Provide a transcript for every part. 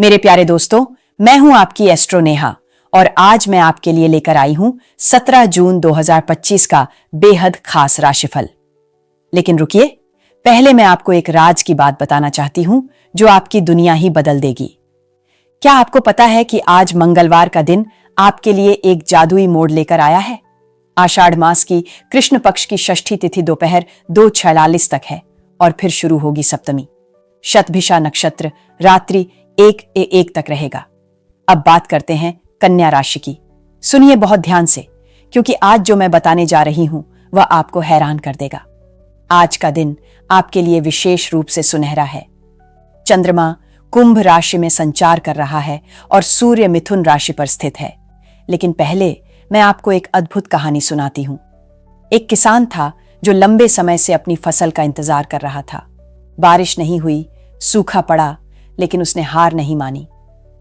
मेरे प्यारे दोस्तों, मैं हूं आपकी एस्ट्रो नेहा और आज मैं आपके लिए लेकर आई हूं 17 जून 2025 का बेहद खास राशिफल। लेकिन रुकिए, पहले मैं आपको एक राज की बात बताना चाहती हूं जो आपकी दुनिया ही बदल देगी। क्या आपको पता है कि आज मंगलवार का दिन आपके लिए एक जादुई मोड़ लेकर आया है? आषाढ़ मास की कृष्ण पक्ष की षष्ठी तिथि दोपहर 2:46 तक है और फिर शुरू होगी सप्तमी। शतभिषा नक्षत्र रात्रि 1:01 तक रहेगा। अब बात करते हैं कन्या राशि की। सुनिए बहुत ध्यान से, क्योंकि आज जो मैं बताने जा रही हूं वह आपको हैरान कर देगा। आज का दिन आपके लिए विशेष रूप से सुनहरा है। चंद्रमा कुंभ राशि में संचार कर रहा है और सूर्य मिथुन राशि पर स्थित है। लेकिन पहले मैं आपको एक अद्भुत कहानी सुनाती हूं। एक किसान था जो लंबे समय से अपनी फसल का इंतजार कर रहा था। बारिश नहीं हुई, सूखा पड़ा, लेकिन उसने हार नहीं मानी।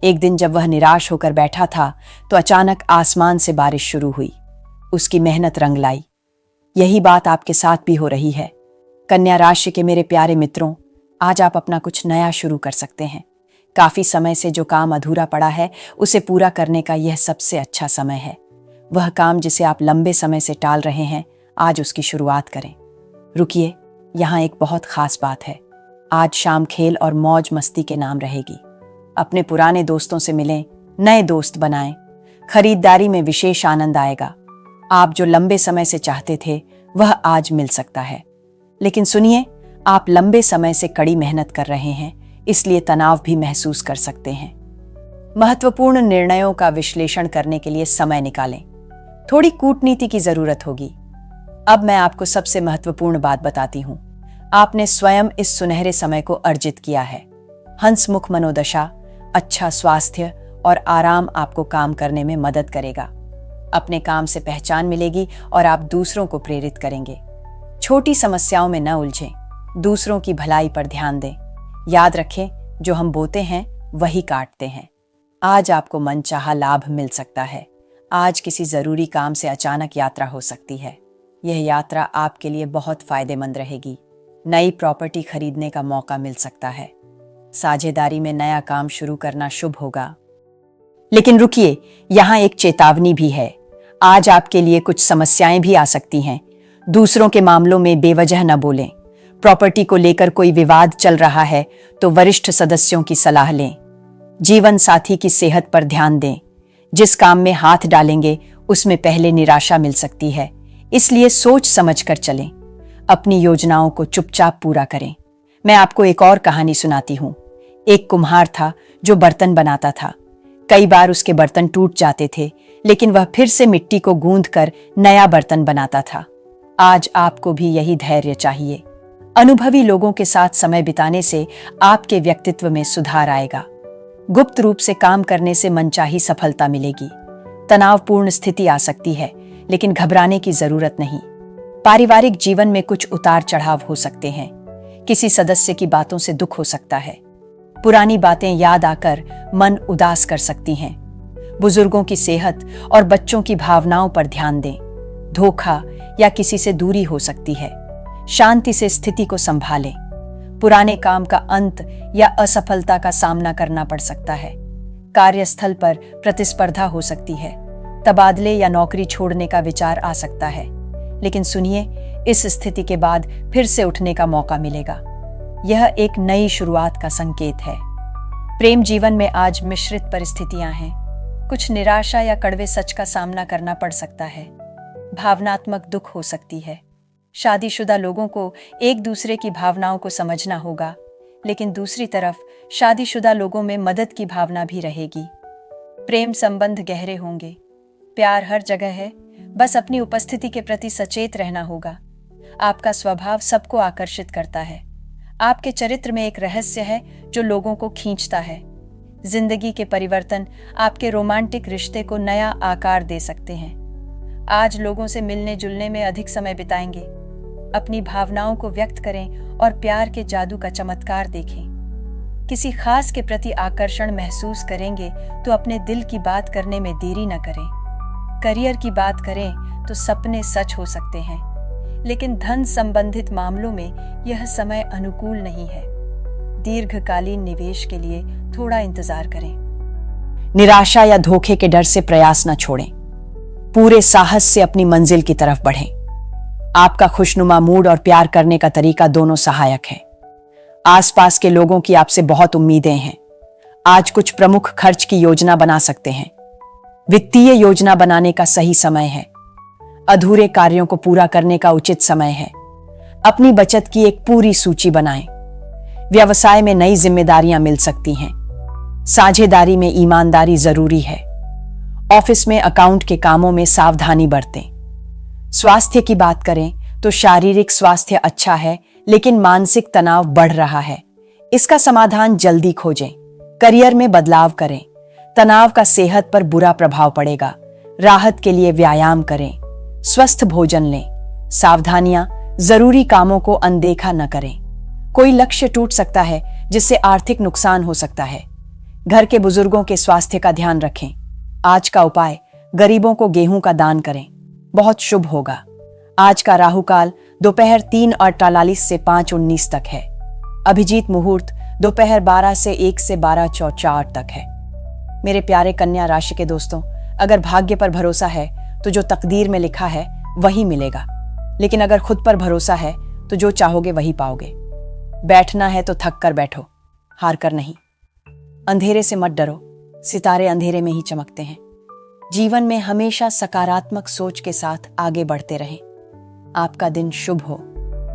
एक दिन जब वह निराश होकर बैठा था तो अचानक आसमान से बारिश शुरू हुई। उसकी मेहनत रंग लाई। यही बात आपके साथ भी हो रही है। कन्या राशि के मेरे प्यारे मित्रों, आज आप अपना कुछ नया शुरू कर सकते हैं। काफी समय से जो काम अधूरा पड़ा है उसे पूरा करने का यह सबसे अच्छा समय है। वह काम जिसे आप लंबे समय से टाल रहे हैं, आज उसकी शुरुआत करें। रुकिए, यहाँ एक बहुत खास बात है। आज शाम खेल और मौज मस्ती के नाम रहेगी। अपने पुराने दोस्तों से मिलें, नए दोस्त बनाएं। खरीदारी में विशेष आनंद आएगा। आप जो लंबे समय से चाहते थे वह आज मिल सकता है। लेकिन सुनिए, आप लंबे समय से कड़ी मेहनत कर रहे हैं, इसलिए तनाव भी महसूस कर सकते हैं। महत्वपूर्ण निर्णयों का विश्लेषण करने के लिए समय निकालें। थोड़ी कूटनीति की जरूरत होगी। अब मैं आपको सबसे महत्वपूर्ण बात बताती हूं। आपने स्वयं इस सुनहरे समय को अर्जित किया है। हंसमुख मनोदशा, अच्छा स्वास्थ्य और आराम आपको काम करने में मदद करेगा। अपने काम से पहचान मिलेगी और आप दूसरों को प्रेरित करेंगे। छोटी समस्याओं में न उलझें, दूसरों की भलाई पर ध्यान दें। याद रखें, जो हम बोते हैं वही काटते हैं। आज आपको मनचाहा लाभ मिल सकता है। आज किसी जरूरी काम से अचानक यात्रा हो सकती है। यह यात्रा आपके लिए बहुत फायदेमंद रहेगी। नई प्रॉपर्टी खरीदने का मौका मिल सकता है। साझेदारी में नया काम शुरू करना शुभ होगा। लेकिन रुकिए, यहाँ एक चेतावनी भी है। आज आपके लिए कुछ समस्याएं भी आ सकती हैं। दूसरों के मामलों में बेवजह न बोलें। प्रॉपर्टी को लेकर कोई विवाद चल रहा है तो वरिष्ठ सदस्यों की सलाह लें। जीवन साथी की सेहत पर ध्यान दें। जिस काम में हाथ डालेंगे उसमें पहले निराशा मिल सकती है, इसलिए सोच समझ कर चलें। अपनी योजनाओं को चुपचाप पूरा करें। मैं आपको एक और कहानी सुनाती हूँ। एक कुम्हार था जो बर्तन बनाता था। कई बार उसके बर्तन टूट जाते थे, लेकिन वह फिर से मिट्टी को गूंथ कर नया बर्तन बनाता था। आज आपको भी यही धैर्य चाहिए। अनुभवी लोगों के साथ समय बिताने से आपके व्यक्तित्व में सुधार आएगा। गुप्त रूप से काम करने से मनचाही सफलता मिलेगी। तनावपूर्ण स्थिति आ सकती है, लेकिन घबराने की जरूरत नहीं। पारिवारिक जीवन में कुछ उतार चढ़ाव हो सकते हैं। किसी सदस्य की बातों से दुख हो सकता है। पुरानी बातें याद आकर मन उदास कर सकती हैं। बुजुर्गों की सेहत और बच्चों की भावनाओं पर ध्यान दें। धोखा या किसी से दूरी हो सकती है। शांति से स्थिति को संभालें। पुराने काम का अंत या असफलता का सामना करना पड़ सकता है। कार्यस्थल पर प्रतिस्पर्धा हो सकती है। तबादले या नौकरी छोड़ने का विचार आ सकता है। लेकिन सुनिए, इस स्थिति के बाद फिर से उठने का मौका मिलेगा। यह एक नई शुरुआत का संकेत है। प्रेम जीवन में आज मिश्रित परिस्थितियां हैं। कुछ निराशा या कड़वे सच का सामना करना पड़ सकता है। भावनात्मक दुख हो सकती है। शादीशुदा लोगों को एक दूसरे की भावनाओं को समझना होगा, लेकिन दूसरी तरफ शादीशुदा लोगों में मदद की भावना भी रहेगी। प्रेम संबंध गहरे होंगे। प्यार हर जगह है, बस अपनी उपस्थिति के प्रति सचेत रहना होगा। आपका स्वभाव सबको आकर्षित करता है। आपके चरित्र में एक रहस्य है जो लोगों को खींचता है। जिंदगी के परिवर्तन आपके रोमांटिक रिश्ते को नया आकार दे सकते हैं। आज लोगों से मिलने जुलने में अधिक समय बिताएंगे। अपनी भावनाओं को व्यक्त करें और प्यार के जादू का चमत्कार देखें। किसी खास के प्रति आकर्षण महसूस करेंगे तो अपने दिल की बात करने में देरी न करें। करियर की बात करें तो सपने सच हो सकते हैं, लेकिन धन संबंधित मामलों में यह समय अनुकूल नहीं है। दीर्घकालीन निवेश के लिए थोड़ा इंतजार करें। निराशा या धोखे के डर से प्रयास न छोड़ें। पूरे साहस से अपनी मंजिल की तरफ बढ़ें। आपका खुशनुमा मूड और प्यार करने का तरीका दोनों सहायक है। आसपास के लोगों की आपसे बहुत उम्मीदें हैं। आज कुछ प्रमुख खर्च की योजना बना सकते हैं। वित्तीय योजना बनाने का सही समय है। अधूरे कार्यों को पूरा करने का उचित समय है। अपनी बचत की एक पूरी सूची बनाएं। व्यवसाय में नई जिम्मेदारियां मिल सकती हैं। साझेदारी में ईमानदारी जरूरी है। ऑफिस में अकाउंट के कामों में सावधानी बरतें। स्वास्थ्य की बात करें तो शारीरिक स्वास्थ्य अच्छा है, लेकिन मानसिक तनाव बढ़ रहा है। इसका समाधान जल्दी खोजें। करियर में बदलाव करें। तनाव का सेहत पर बुरा प्रभाव पड़ेगा। राहत के लिए व्यायाम करें। स्वस्थ भोजन लें। सावधानियां, जरूरी कामों को अनदेखा न करें। कोई लक्ष्य टूट सकता है जिससे आर्थिक नुकसान हो सकता है। घर के बुजुर्गों के स्वास्थ्य का ध्यान रखें। आज का उपाय, गरीबों को गेहूं का दान करें, बहुत शुभ होगा। आज का राहु काल दोपहर 3:48 से 5:19 तक है। अभिजीत मुहूर्त दोपहर 12 से 1 से 12:04 तक है। मेरे प्यारे कन्या राशि के दोस्तों, अगर भाग्य पर भरोसा है तो जो तकदीर में लिखा है वही मिलेगा, लेकिन अगर खुद पर भरोसा है तो जो चाहोगे वही पाओगे। बैठना है तो थक कर बैठो, हार कर नहीं। अंधेरे से मत डरो, सितारे अंधेरे में ही चमकते हैं। जीवन में हमेशा सकारात्मक सोच के साथ आगे बढ़ते रहें। आपका दिन शुभ हो।